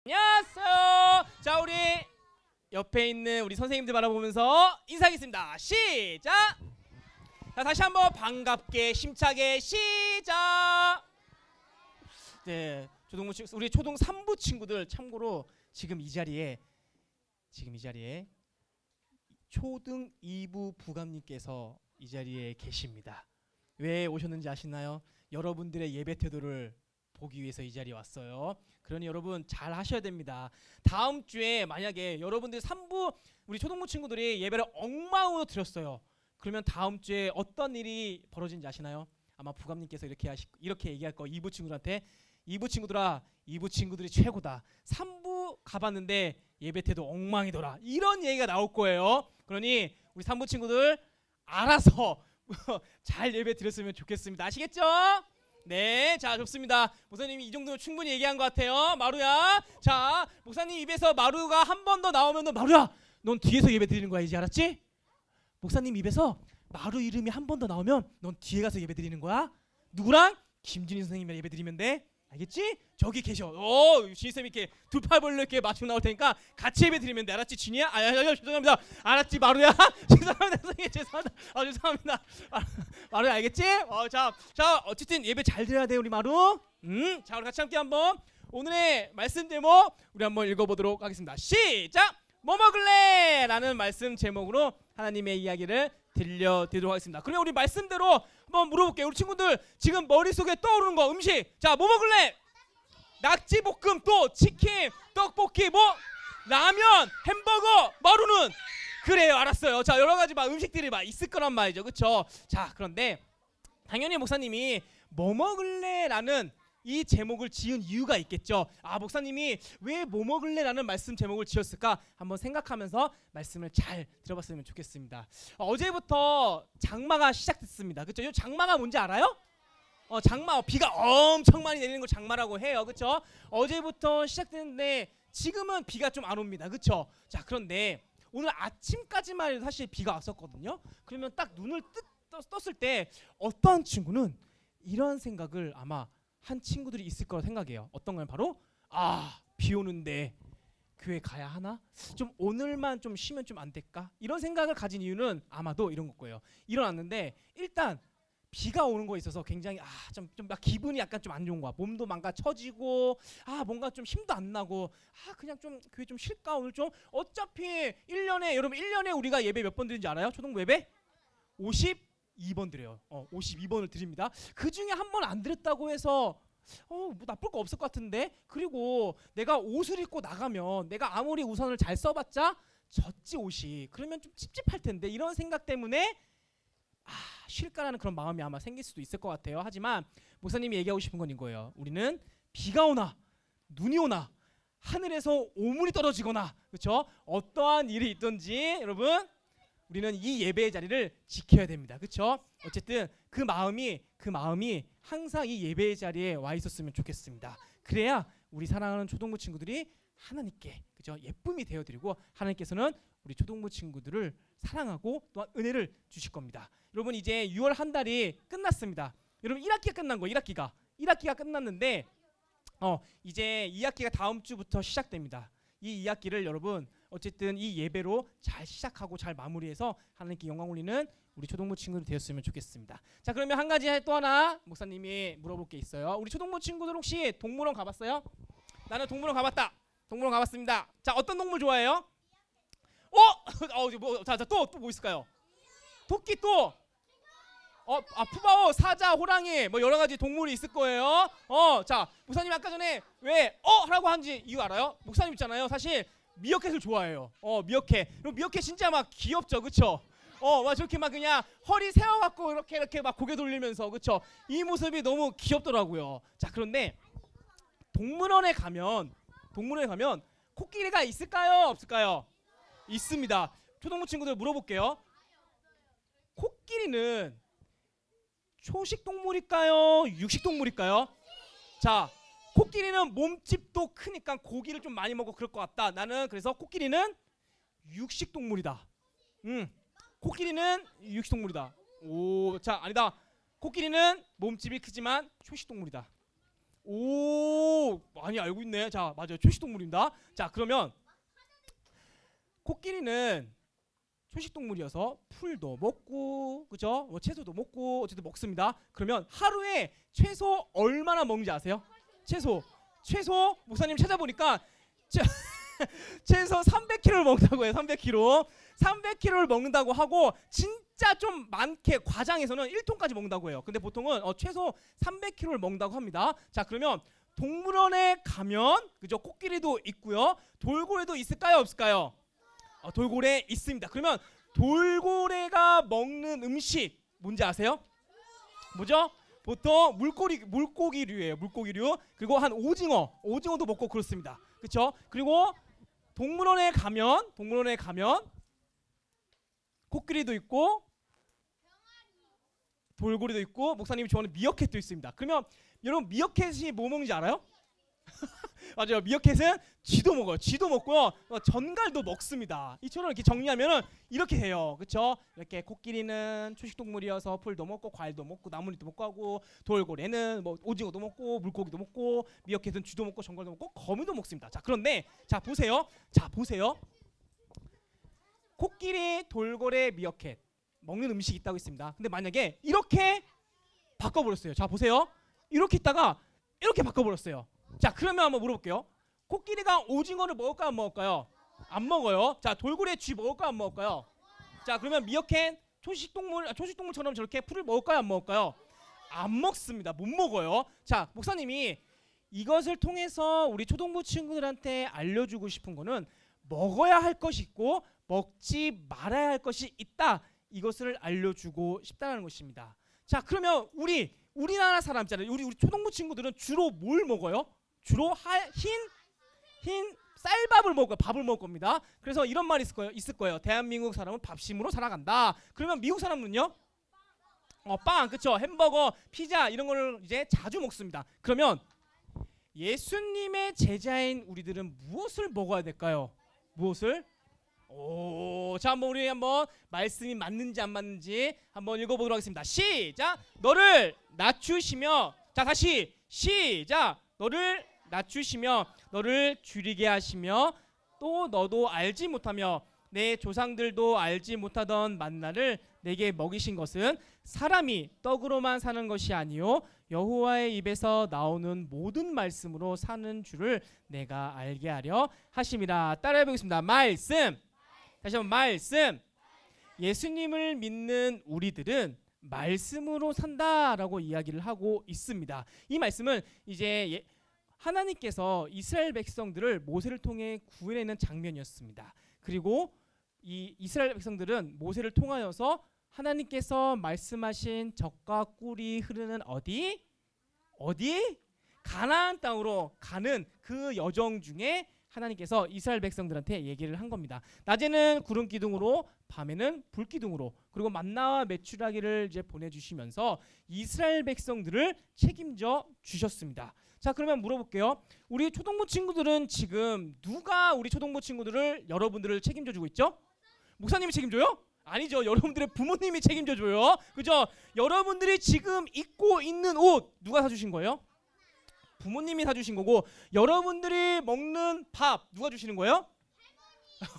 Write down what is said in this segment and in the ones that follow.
안녕하세요. 자, 우리 옆에 있는 우리 선생님들 바라보면서 인사하겠습니다. 시작. 자, 다시 한번 반갑게 힘차게 시작. 네, 우리 초등 3부 친구들, 참고로 지금 이 자리에 초등 2부 부감님께서 이 자리에 계십니다. 왜 오셨는지 아시나요? 여러분들의 예배 태도를 보기 위해서 이 자리에 왔어요. 그러니 여러분 잘 하셔야 됩니다. 다음 주에 만약에 여러분들 3부 우리 초등부 친구들이 예배를 엉망으로 드렸어요. 그러면 다음 주에 어떤 일이 벌어진지 아시나요? 아마 부감님께서 이렇게 얘기할 거. 2부 친구들한테, 2부 친구들아, 2부 친구들이 최고다. 3부 가봤는데 예배 태도 엉망이더라. 이런 얘기가 나올 거예요. 그러니 우리 3부 친구들 알아서 잘 예배 드렸으면 좋겠습니다. 아시겠죠? 네, 자, 좋습니다. 목사님이 이 정도면 충분히 얘기한 것 같아요. 마루야, 자, 목사님 입에서 마루가 한 번 더 나오면 마루야, 넌 뒤에서 예배 드리는 거야. 이제 알았지? 목사님 입에서 마루 이름이 한 번 더 나오면 넌 뒤에 가서 예배 드리는 거야. 누구랑? 김준희 선생님이랑 예배 드리면 돼. 알겠지? 저기 계셔. 진희쌤이 이렇게 두 팔 벌려 이렇게 맞추고 나올 테니까 같이 예배 드리면 돼. 알았지? 진희야? 죄송합니다. 알았지? 마루야? 죄송합니다. 선생님 죄송합니다. 죄송합니다. 마루야 알겠지? 자, 어쨌든 예배 잘 드려야 돼 우리 마루. 자, 우리 같이 함께 한번 오늘의 말씀 제목 우리 한번 읽어보도록 하겠습니다. 시작! 뭐 먹을래? 라는 말씀 제목으로 하나님의 이야기를 들려드리도록 하겠습니다. 그러면 우리 말씀대로 한번 물어볼게요. 우리 친구들 지금 머릿속에 떠오르는 거 음식, 자, 뭐 먹을래? 낙지볶음, 또 치킨, 떡볶이, 뭐 라면, 햄버거, 마루는? 그래요, 알았어요. 자, 여러 가지 막 음식들이 막 있을 거란 말이죠, 그렇죠? 자, 그런데 당연히 목사님이 뭐 먹을래라는 이 제목을 지은 이유가 있겠죠. 목사님이 왜 뭐 먹을래라는 말씀 제목을 지었을까 한번 생각하면서 말씀을 잘 들어봤으면 좋겠습니다. 어제부터 장마가 시작됐습니다. 그렇죠? 장마가 뭔지 알아요? 장마, 비가 엄청 많이 내리는 걸 장마라고 해요. 그렇죠? 어제부터 시작됐는데 지금은 비가 좀 안 옵니다. 그렇죠? 자, 그런데 오늘 아침까지만 해도 사실 비가 왔었거든요. 그러면 딱 눈을 떴을 때 어떤 친구는 이런 생각을 아마 한 친구들이 있을 거라 생각해요. 어떤 걸? 바로 비 오는데 교회 가야 하나? 좀 오늘만 좀 쉬면 좀 안 될까? 이런 생각을 가진 이유는 아마도 이런 걸 거예요. 일어났는데 일단 비가 오는 거에 있어서 굉장히 좀 기분이 약간 좀 안 좋은 거야. 몸도 망가쳐지고 뭔가 좀 힘도 안 나고 그냥 좀 교회 좀 쉴까 오늘 좀. 어차피 1년에 우리가 예배 몇 번 드린지 알아요? 초등부 예배? 52번 드려요. 52번을 드립니다. 그 중에 한 번 안 드렸다고 해서 뭐 나쁠 거 없을 것 같은데. 그리고 내가 옷을 입고 나가면 내가 아무리 우산을 잘 써봤자 젖지 옷이. 그러면 좀 찝찝할 텐데. 이런 생각 때문에 쉴까라는 그런 마음이 아마 생길 수도 있을 것 같아요. 하지만 목사님이 얘기하고 싶은 건 이거예요. 우리는 비가 오나 눈이 오나 하늘에서 오물이 떨어지거나, 그렇죠? 어떠한 일이 있든지 여러분 우리는 이 예배의 자리를 지켜야 됩니다. 그렇죠? 어쨌든 그 마음이 항상 이 예배의 자리에 와 있었으면 좋겠습니다. 그래야 우리 사랑하는 초등부 친구들이 하나님께, 그렇죠? 예쁨이 되어드리고 하나님께서는 우리 초등부 친구들을 사랑하고 또한 은혜를 주실 겁니다. 여러분 이제 6월 한 달이 끝났습니다. 여러분 1학기가 끝난 거예요. 1학기가 끝났는데 이제 2학기가 다음 주부터 시작됩니다. 이 2학기를 여러분 어쨌든 이 예배로 잘 시작하고 잘 마무리해서 하나님께 영광 올리는 우리 초등부 친구들 되었으면 좋겠습니다. 자, 그러면 한 가지 또 하나 목사님이 물어볼 게 있어요. 우리 초등부 친구들 혹시 동물원 가봤어요? 나는 동물원 가봤다. 동물원 가봤습니다. 자, 어떤 동물 좋아해요? 또 뭐 있을까요? 토끼 또 푸바오, 사자, 호랑이 뭐 여러 가지 동물이 있을 거예요. 자, 목사님 아까 전에 왜 하라고 한지 이유 알아요? 목사님 있잖아요. 사실 미어캣을 좋아해요. 미어캣. 그럼 미어캣 진짜 막 귀엽죠, 그렇죠? 막 저렇게 막 그냥 허리 세워갖고 이렇게 막 고개 돌리면서, 그쵸? 이 모습이 너무 귀엽더라고요. 자, 그런데 동물원에 가면 코끼리가 있을까요? 없을까요? 있습니다. 초동부 친구들 물어볼게요. 코끼리는 초식 동물일까요? 육식 동물일까요? 자, 코끼리는 몸집도 크니까 고기를 좀 많이 먹고 그럴 것 같다. 나는 그래서 코끼리는 육식 동물이다. 코끼리는 육식 동물이다. 오, 자, 아니다. 코끼리는 몸집이 크지만 초식 동물이다. 오, 많이 알고 있네. 자, 맞아요. 초식 동물입니다. 자, 그러면 코끼리는 초식 동물이어서 풀도 먹고, 그죠? 뭐 채소도 먹고, 어쨌든 먹습니다. 그러면 하루에 최소 얼마나 먹는지 아세요? 최소 목사님 찾아보니까 최소 300kg를 먹는다고 해요. 300kg를 먹는다고 하고, 진짜 좀 많게 과장해서는 1톤까지 먹는다고 해요. 근데 보통은 최소 300kg를 먹는다고 합니다. 자, 그러면 동물원에 가면, 그죠? 코끼리도 있고요. 돌고래도 있을까요? 없을까요? 돌고래 있습니다. 그러면 돌고래가 먹는 음식 뭔지 아세요? 뭐죠? 보통 물고기류예요. 물고기류. 그리고 한 오징어도 먹고 그렇습니다. 그렇죠? 그리고 동물원에 가면 코끼리도 있고 돌고래도 있고 목사님이 좋아하는 미어캣도 있습니다. 그러면 여러분, 미어캣이 뭐 먹는지 알아요? 맞아요. 미어캣은 쥐도 먹어요. 쥐도 먹고요. 전갈도 먹습니다. 이처럼 이렇게 정리하면은 이렇게 해요. 그렇죠? 이렇게 코끼리는 초식 동물이어서 풀도 먹고 과일도 먹고 나뭇잎도 먹고 하고, 돌고래는 뭐 오징어도 먹고 물고기도 먹고, 미어캣은 쥐도 먹고 전갈도 먹고 거미도 먹습니다. 자, 그런데 보세요. 코끼리, 돌고래, 미어캣 먹는 음식이 있다고 있습니다. 근데 만약에 이렇게 바꿔버렸어요. 자, 보세요. 이렇게 있다가 이렇게 바꿔버렸어요. 자, 그러면 한번 물어볼게요. 코끼리가 오징어를 먹을까요? 안 먹을까요? 안 먹어요. 자, 돌고래, 쥐 먹을까요? 안 먹을까요? 자, 그러면 미어캣 초식동물처럼 저렇게 풀을 먹을까요? 안 먹을까요? 안 먹습니다. 못 먹어요. 자, 목사님이 이것을 통해서 우리 초동부 친구들한테 알려주고 싶은 거는 먹어야 할 것이 있고 먹지 말아야 할 것이 있다. 이것을 알려주고 싶다는 것입니다. 자, 그러면 우리나라 사람 있잖아요. 우리 초동부 친구들은 주로 뭘 먹어요? 주로 흰 쌀밥을 먹을 거예요. 밥을 먹을 겁니다. 그래서 이런 말이 있을 거예요. 대한민국 사람은 밥심으로 살아간다. 그러면 미국 사람은요? 빵, 그쵸? 햄버거, 피자 이런 거를 이제 자주 먹습니다. 그러면 예수님의 제자인 우리들은 무엇을 먹어야 될까요? 무엇을? 자, 우리 한번 말씀이 맞는지 안 맞는지 한번 읽어보도록 하겠습니다. 시작. 너를 낮추시며, 자, 다시 시작. 너를 낮추시며 너를 줄이게 하시며 또 너도 알지 못하며 내 조상들도 알지 못하던 만나를 내게 먹이신 것은 사람이 떡으로만 사는 것이 아니요 여호와의 입에서 나오는 모든 말씀으로 사는 줄을 내가 알게 하려 하심이라. 따라해 보겠습니다. 말씀. 다시 한번 말씀. 예수님을 믿는 우리들은 말씀으로 산다라고 이야기를 하고 있습니다. 이 말씀은 이제 하나님께서 이스라엘 백성들을 모세를 통해 구원해낸 장면이었습니다. 그리고 이 이스라엘 백성들은 모세를 통하여서 하나님께서 말씀하신 젖과 꿀이 흐르는 어디? 가나안 땅으로 가는 그 여정 중에 하나님께서 이스라엘 백성들한테 얘기를 한 겁니다. 낮에는 구름 기둥으로, 밤에는 불 기둥으로, 그리고 만나와 메추라기를 이제 보내주시면서 이스라엘 백성들을 책임져 주셨습니다. 자, 그러면 물어볼게요. 우리 초동부 친구들은 지금 누가 우리 초동부 친구들을, 여러분들을 책임져 주고 있죠? 목사님이 책임져요? 아니죠. 여러분들의 부모님이 책임져 줘요. 그죠? 여러분들이 지금 입고 있는 옷 누가 사주신 거예요? 부모님이 사주신 거고, 여러분들이 먹는 밥 누가 주시는 거예요?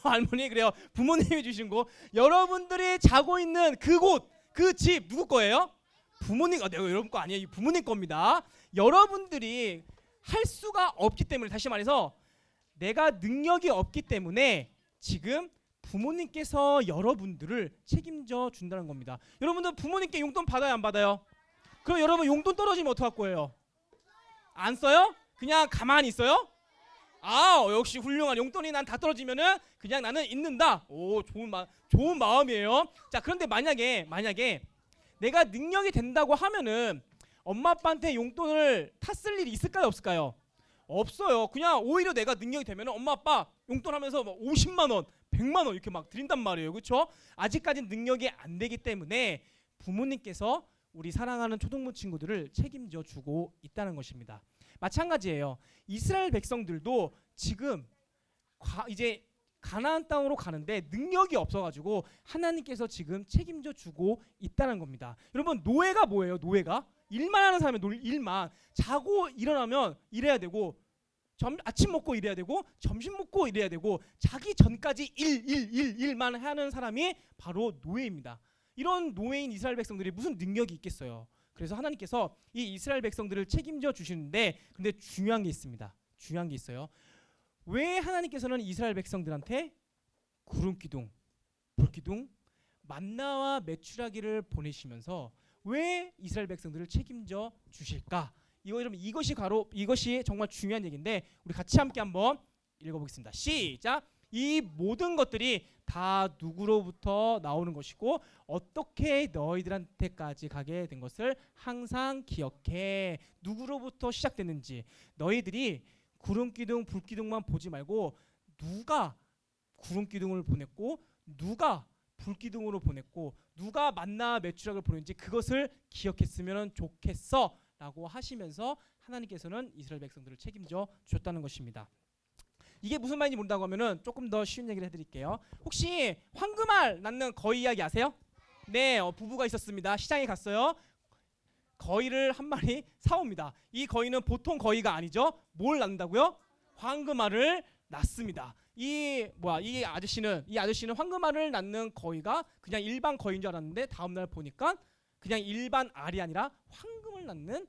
할머니, 그래요. 부모님이 주신 거. 여러분들이 자고 있는 그곳, 그 집 누구 거예요? 부모님, 내가 여러분 거 아니에요. 부모님 겁니다. 여러분들이 할 수가 없기 때문에, 다시 말해서 내가 능력이 없기 때문에 지금 부모님께서 여러분들을 책임져 준다는 겁니다. 여러분들 부모님께 용돈 받아요, 안 받아요? 그럼 여러분 용돈 떨어지면 어떡할 거예요? 안 써요? 그냥 가만히 있어요? 역시 훌륭한 용돈이 난 다 떨어지면은 그냥 나는 있는다. 오, 좋은 마음이에요. 자, 그런데 만약에 내가 능력이 된다고 하면은 엄마 아빠한테 용돈을 탔을 일이 있을까요, 없을까요? 없어요. 그냥 오히려 내가 능력이 되면은 엄마 아빠 용돈 하면서 막 50만 원, 100만 원 이렇게 막 드린단 말이에요. 그렇죠? 아직까지는 능력이 안 되기 때문에 부모님께서 우리 사랑하는 초등부 친구들을 책임져 주고 있다는 것입니다. 마찬가지예요. 이스라엘 백성들도 지금 이제 가나안 땅으로 가는데 능력이 없어가지고 하나님께서 지금 책임져 주고 있다는 겁니다. 여러분, 노예가 뭐예요? 노예가 일만 하는 사람이 일만 자고 일어나면 일해야 되고 아침 먹고 일해야 되고 점심 먹고 일해야 되고 자기 전까지 일만 하는 사람이 바로 노예입니다. 이런 노예인 이스라엘 백성들이 무슨 능력이 있겠어요? 그래서 하나님께서 이 이스라엘 백성들을 책임져 주시는데, 근데 중요한 게 있습니다. 중요한 게 있어요. 왜 하나님께서는 이스라엘 백성들한테 구름 기둥, 불 기둥, 만나와 메추라기를 보내시면서 왜 이스라엘 백성들을 책임져 주실까? 이것이 정말 중요한 얘기인데 우리 같이 함께 한번 읽어보겠습니다. 시작. 이 모든 것들이 다 누구로부터 나오는 것이고 어떻게 너희들한테까지 가게 된 것을 항상 기억해. 누구로부터 시작됐는지. 너희들이 구름기둥 불기둥만 보지 말고 누가 구름기둥을 보냈고 누가 불기둥으로 보냈고 누가 만나 메추라기를 보냈는지 그것을 기억했으면 좋겠어 라고 하시면서 하나님께서는 이스라엘 백성들을 책임져 주셨다는 것입니다. 이게 무슨 말인지 모른다고 하면은 조금 더 쉬운 얘기를 해드릴게요. 혹시 황금알 낳는 거위 이야기 아세요? 네, 부부가 있었습니다. 시장에 갔어요. 거위를 한 마리 사옵니다. 이 거위는 보통 거위가 아니죠. 뭘 낳는다고요? 황금알을 낳습니다. 이 아저씨는 황금알을 낳는 거위가 그냥 일반 거위인 줄 알았는데 다음 날 보니까 그냥 일반 알이 아니라 황금을 낳는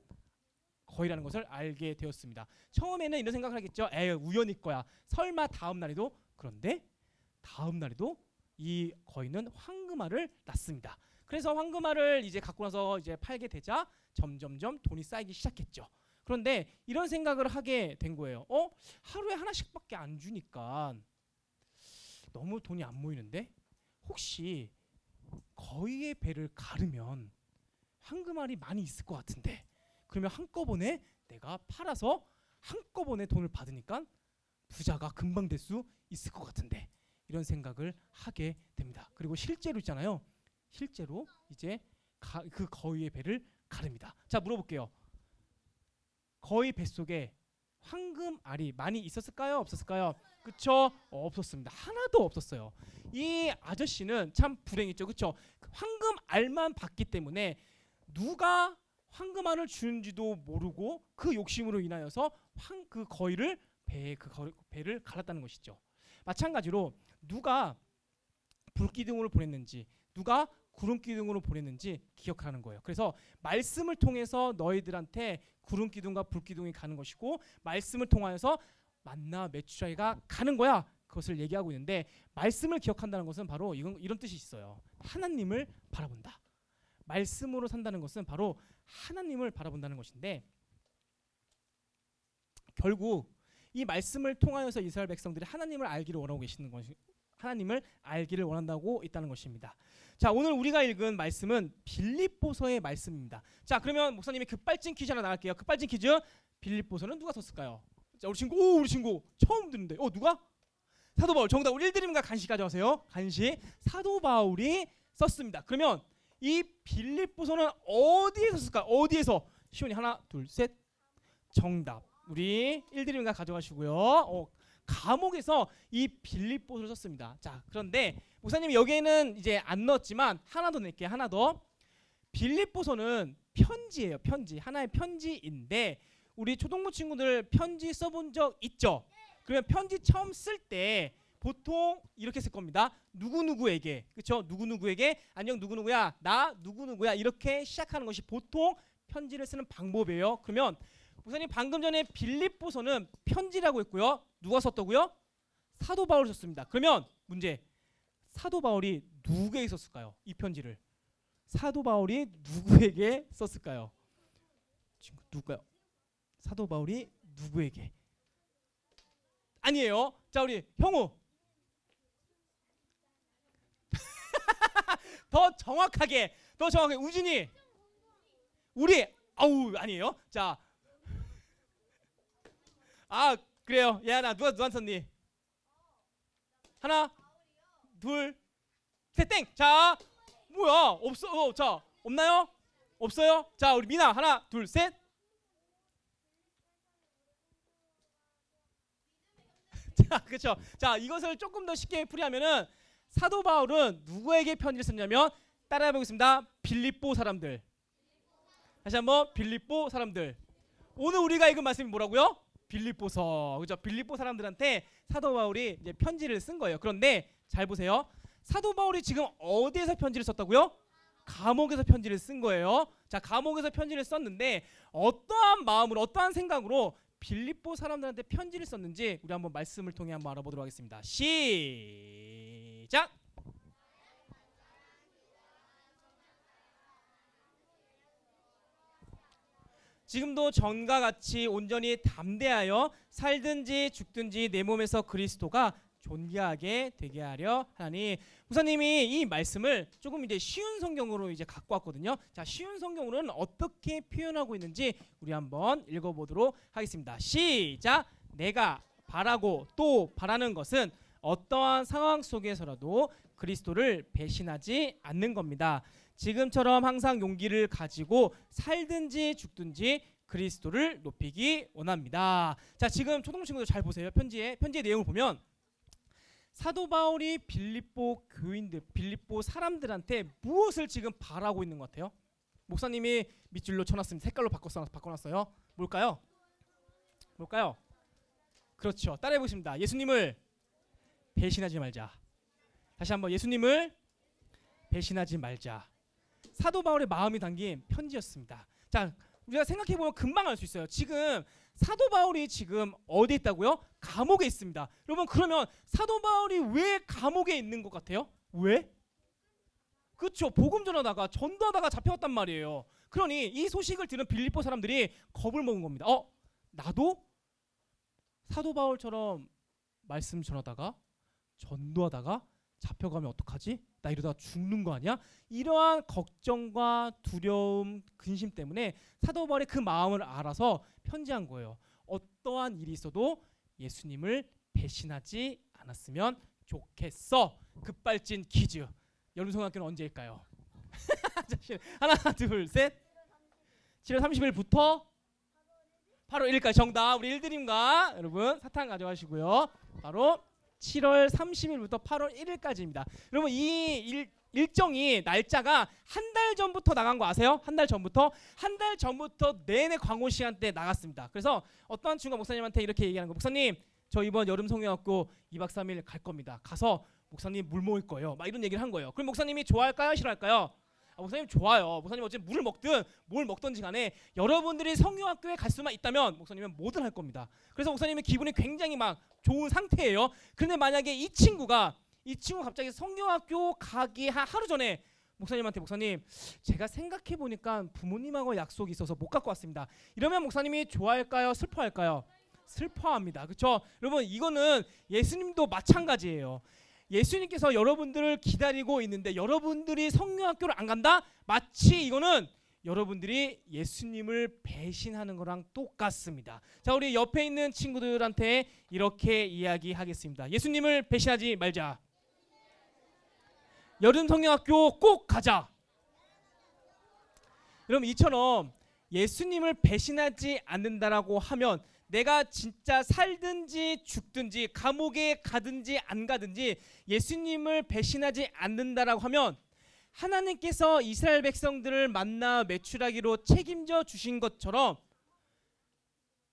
거위라는 것을 알게 되었습니다. 처음에는 이런 생각을 하겠죠. 우연일 거야. 설마 다음 날에도. 그런데 다음 날에도 이 거위는 황금알을 낳습니다. 그래서 황금알을 이제 갖고 나서 이제 팔게 되자 점점점 돈이 쌓이기 시작했죠. 그런데 이런 생각을 하게 된 거예요. 하루에 하나씩밖에 안 주니까 너무 돈이 안 모이는데 혹시 거위의 배를 가르면 황금알이 많이 있을 것 같은데 그러면 한꺼번에 내가 팔아서 한꺼번에 돈을 받으니까 부자가 금방 될 수 있을 것 같은데 이런 생각을 하게 됩니다. 그리고 실제로 있잖아요. 실제로 이제 그 거위의 배를 가릅니다. 자, 물어볼게요. 거위 뱃속에 황금알이 많이 있었을까요? 없었을까요? 그쵸? 없었습니다. 하나도 없었어요. 이 아저씨는 참 불행했죠. 그쵸? 황금알만 받기 때문에 누가 황금알을 주는지도 모르고 그 욕심으로 인하여서 그 배를 갈았다는 것이죠. 마찬가지로 누가 불기둥으로 보냈는지 누가 구름기둥으로 보냈는지 기억하는 거예요. 그래서 말씀을 통해서 너희들한테 구름기둥과 불기둥이 가는 것이고 말씀을 통하여서 만나 메추라기가 가는 거야. 그것을 얘기하고 있는데 말씀을 기억한다는 것은 바로 이런 뜻이 있어요. 하나님을 바라본다. 말씀으로 산다는 것은 바로 하나님을 바라본다는 것인데 결국 이 말씀을 통하여서 이스라엘 백성들이 하나님을 알기를 원하고 계시는 것이 하나님을 알기를 원한다고 있다는 것입니다. 자, 오늘 우리가 읽은 말씀은 빌립보서의 말씀입니다. 자, 그러면 목사님이 급발진 퀴즈 하나 나갈게요. 급발진 퀴즈. 빌립보서는 누가 썼을까요? 자, 우리 친구 처음 듣는데 누가? 사도 바울. 정답. 우리 1드림과 간식 가져가세요. 간식. 사도 바울이 썼습니다. 그러면 이 빌립보서는 어디에 썼을까? 어디에서? 시온이 하나 둘 셋. 정답. 우리 1드림과 가져가시고요. 감옥에서 이 빌립보서를 썼습니다. 자, 그런데 목사님이 여기에는 이제 안 넣었지만 하나 더 낼게요. 하나 더. 빌립보서는 편지예요. 편지. 하나의 편지인데 우리 초등부 친구들 편지 써본 적 있죠? 그러면 편지 처음 쓸 때 보통 이렇게 쓸 겁니다. 누구누구에게. 그렇죠? 누구누구에게 안녕 누구누구야. 나 누구누구야. 이렇게 시작하는 것이 보통 편지를 쓰는 방법이에요. 그러면 목사님 방금 전에 빌립보서는 편지라고 했고요. 누가 썼다고요? 사도 바울이 썼습니다. 그러면 문제. 사도 바울이 누구에게 썼을까요? 이 편지를. 사도 바울이 누구에게 썼을까요? 친구 누굴까요? 사도 바울이 누구에게? 아니에요. 자, 우리 형우. 더 정확하게 우진이. 우리 아우 아니에요. 자, 그래요. 예나 누가 썼니? 하나, 둘, 셋, 땡. 자, 뭐야? 없어. 자, 없나요? 없어요. 자, 우리 미나 하나, 둘, 셋. 자, 그렇죠. 자, 이것을 조금 더 쉽게 풀이하면은 사도 바울은 누구에게 편지를 썼냐면 따라해 보겠습니다. 빌립보 사람들. 다시 한번 빌립보 사람들. 오늘 우리가 읽은 말씀이 뭐라고요? 빌립보서. 그죠? 빌립보 사람들한테 사도 바울이 이제 편지를 쓴 거예요. 그런데 잘 보세요. 사도 바울이 지금 어디에서 편지를 썼다고요? 감옥에서 편지를 쓴 거예요. 자, 감옥에서 편지를 썼는데 어떠한 마음으로 어떠한 생각으로 빌립보 사람들한테 편지를 썼는지 우리 한번 말씀을 통해 한번 알아보도록 하겠습니다. 시작. 지금도 전과 같이 온전히 담대하여 살든지 죽든지 내 몸에서 그리스도가 존귀하게 되게 하려 하니. 목사님이 이 말씀을 조금 이제 쉬운 성경으로 이제 갖고 왔거든요. 자, 쉬운 성경으로는 어떻게 표현하고 있는지 우리 한번 읽어보도록 하겠습니다. 시작. 내가 바라고 또 바라는 것은 어떠한 상황 속에서라도 그리스도를 배신하지 않는 겁니다. 지금처럼 항상 용기를 가지고 살든지 죽든지 그리스도를 높이기 원합니다. 자, 지금 초등 친구들 잘 보세요. 편지의 내용을 보면 사도 바울이 빌립보 교인들, 빌립보 사람들한테 무엇을 지금 바라고 있는 것 같아요? 목사님이 밑줄로 쳐놨습니다. 색깔로 바꿔놨어요. 뭘까요? 그렇죠. 따라해 보십니다. 예수님을 배신하지 말자. 다시 한번 예수님을 배신하지 말자. 사도 바울의 마음이 담긴 편지였습니다. 자, 우리가 생각해 보면 금방 알 수 있어요. 지금 사도 바울이 지금 어디에 있다고요? 감옥에 있습니다. 여러분, 그러면 사도 바울이 왜 감옥에 있는 것 같아요? 왜? 그렇죠. 복음 전도하다가 잡혀갔단 말이에요. 그러니 이 소식을 들은 빌립보 사람들이 겁을 먹은 겁니다. 나도 사도 바울처럼 말씀 전하다가 전도하다가 잡혀가면 어떡하지? 나 이러다가 죽는 거 아니야? 이러한 걱정과 두려움, 근심 때문에 사도 바울의 그 마음을 알아서 편지한 거예요. 어떠한 일이 있어도 예수님을 배신하지 않았으면 좋겠어. 급발진 퀴즈. 여름성학교는 언제일까요? 하나, 둘, 셋. 7월 30일부터 8월 1일까지. 정답. 우리 일드림과 여러분 사탕 가져가시고요. 바로 7월 30일부터 8월 1일까지입니다. 여러분, 이 일정이 날짜가 한 달 전부터 나간 거 아세요? 한 달 전부터 내내 광고 시간대 나갔습니다. 그래서 어떠한 친구가 목사님한테 이렇게 얘기하는 거. 목사님, 저 이번 여름 성경학교 2박 3일 갈 겁니다. 가서 목사님 물 모을 거예요. 막 이런 얘기를 한 거예요. 그럼 목사님이 좋아할까요? 싫어할까요? 목사님 좋아요. 목사님 어쨌든 물을 먹든 뭘 먹든지 간에 여러분들이 성경학교에 갈 수만 있다면 목사님은 뭐든 할 겁니다. 그래서 목사님은 기분이 굉장히 막 좋은 상태예요. 그런데 만약에 이 친구가 갑자기 성경학교 가기 하루 전에 목사님 제가 생각해 보니까 부모님하고 약속이 있어서 못 갖고 왔습니다. 이러면 목사님이 좋아할까요? 슬퍼할까요? 슬퍼합니다. 그렇죠? 여러분, 이거는 예수님도 마찬가지예요. 예수님께서 여러분들을 기다리고 있는데 여러분들이 성경학교를 안 간다? 마치 이거는 여러분들이 예수님을 배신하는 거랑 똑같습니다. 자, 우리 옆에 있는 친구들한테 이렇게 이야기하겠습니다. 예수님을 배신하지 말자. 여름 성경학교 꼭 가자. 여러분, 이처럼 예수님을 배신하지 않는다라고 하면 내가 진짜 살든지 죽든지 감옥에 가든지 안 가든지 예수님을 배신하지 않는다라고 하면 하나님께서 이스라엘 백성들을 만나 매출하기로 책임져 주신 것처럼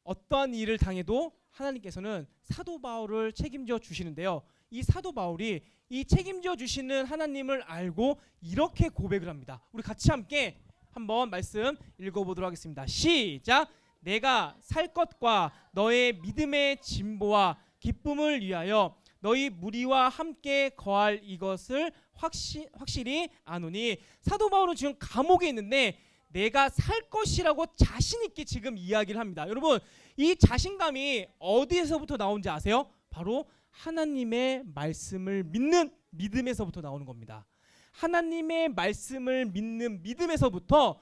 어떠한 일을 당해도 하나님께서는 사도 바울을 책임져 주시는데요. 이 사도 바울이 이 책임져 주시는 하나님을 알고 이렇게 고백을 합니다. 우리 같이 함께 한번 말씀 읽어보도록 하겠습니다. 시작. 내가 살 것과 너의 믿음의 진보와 기쁨을 위하여 너희 무리와 함께 거할 이것을 확실히 아노니. 사도 바울은 지금 감옥에 있는데 내가 살 것이라고 자신 있게 지금 이야기를 합니다. 여러분, 이 자신감이 어디에서부터 나온지 아세요? 바로 하나님의 말씀을 믿는 믿음에서부터 나오는 겁니다. 하나님의 말씀을 믿는 믿음에서부터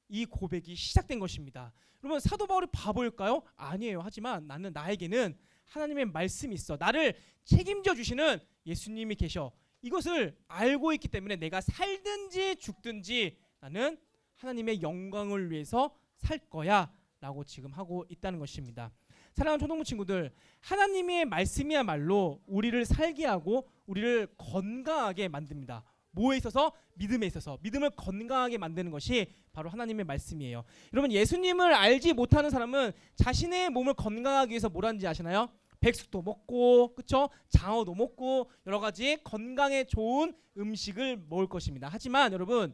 이 고백이 시작된 것입니다. 여러분, 사도 바울이 바보일까요? 아니에요. 하지만 나에게는 하나님의 말씀이 있어. 나를 책임져 주시는 예수님이 계셔. 이것을 알고 있기 때문에 내가 살든지 죽든지 나는 하나님의 영광을 위해서 살 거야 라고 지금 하고 있다는 것입니다. 사랑하는 초등부 친구들, 하나님의 말씀이야말로 우리를 살게 하고 우리를 건강하게 만듭니다. 뭐에 있어서? 믿음에 있어서. 믿음을 건강하게 만드는 것이 바로 하나님의 말씀이에요. 여러분, 예수님을 알지 못하는 사람은 자신의 몸을 건강하기 위해서 뭘 하는지 아시나요? 백숙도 먹고, 그쵸? 장어도 먹고 여러 가지 건강에 좋은 음식을 먹을 것입니다. 하지만 여러분,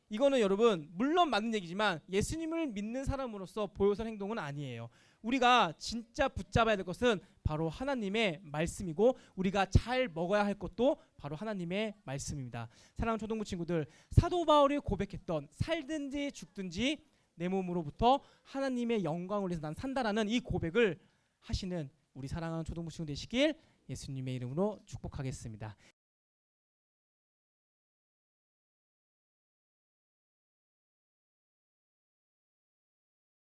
이거는 여러분 물론 맞는 얘기지만 예수님을 믿는 사람으로서 보여선 행동은 아니에요. 우리가 진짜 붙잡아야 될 것은 바로 하나님의 말씀이고 우리가 잘 먹어야 할 것도 바로 하나님의 말씀입니다. 사랑하는 초등부 친구들, 사도 바울이 고백했던 살든지 죽든지 내 몸으로부터 하나님의 영광을 위해서 난 산다라는 이 고백을 하시는 우리 사랑하는 초등부 친구 되시길 예수님의 이름으로 축복하겠습니다.